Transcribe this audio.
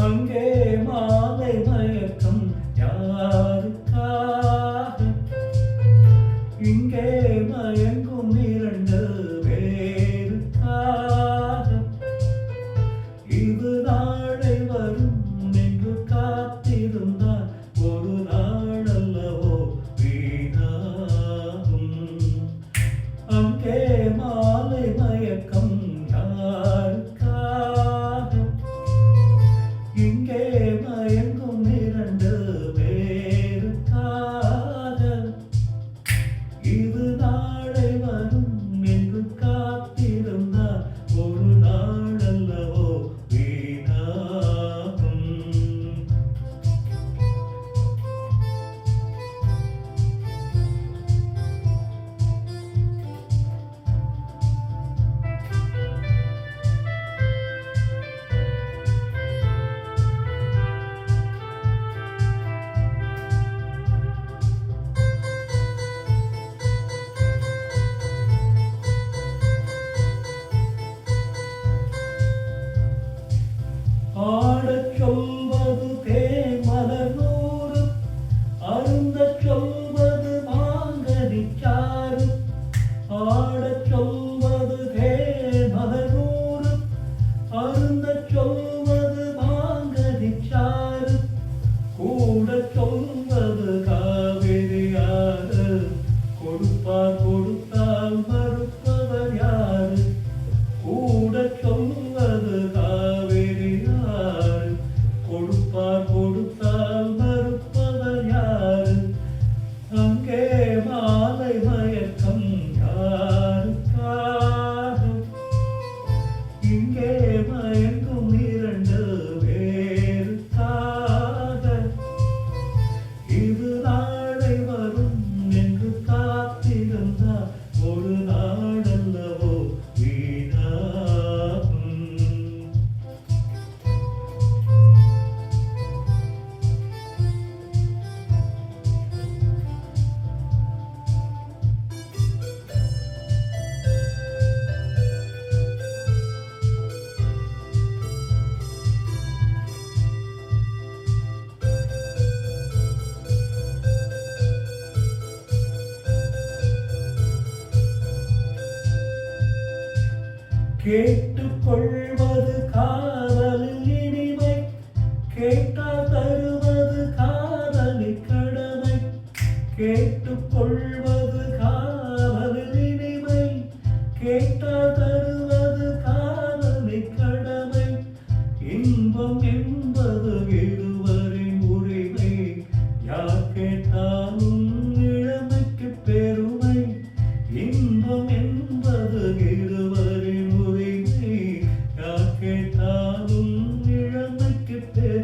அங்கே மாலை மயக்கம் யாருக்காக? இங்கே மயங்கும் இரண்டு பேருக்காக. இது நாளை வரும் என்று காத்திருந்தால் ஒரு நாளல்லவோ வீணாகும். அங்கே மாலை மயக்கம் யாருக்காக? இங்கே மயங்கும் இரண்டு பேருக்காக. இது நாளை வரும் என்று காத்திருந்தால் ஒரு நாளல்லவோ வீணாகும். ஆடச் சொல்வது தேன்மலர் நூறு, அருந்தச் சொல்வது மாங்கனிச்சாறு. ஆடச் சொல்வது தேன்மலர் நூறு, அருந்தச் சொல்வது மாங்கனிச்சாறு. கூடச் சொல்வது காவிரியாறு, கொடுப்பார் கொடுத்தால் மறுப்பவர் யாரு? கூடச் சொல்வது காவிரியாறு, கொடுப்பார் கொடுத்தால் மறுப்பவர் யாரு? அங்கே மாலை மயக்கம் யாருக்காக? இங்கே மயங்கும் இரண்டு பேருக்காக. இது நாளை வரும் என்று காத்திருந்தால் ஒரு நாளல்லவோ வீணாகும். கேட்டுக்கொள்வது காதலில் இனிமை, கேட்டால் தருவது காதலின் கடமை. கேட்டுக்கொள்வது காதலில் இனிமை, கேட்டால் தருவது காதலின் கடமை. இன்பம் என்பது இருவரின் உரிமை, யார் கேட்டாலும் இளமைக்கு பெருமை. இன்பம் என்பது இருவரின் உரிமை, யார் கேட்டாலும் இளமைக்கு பெருமை.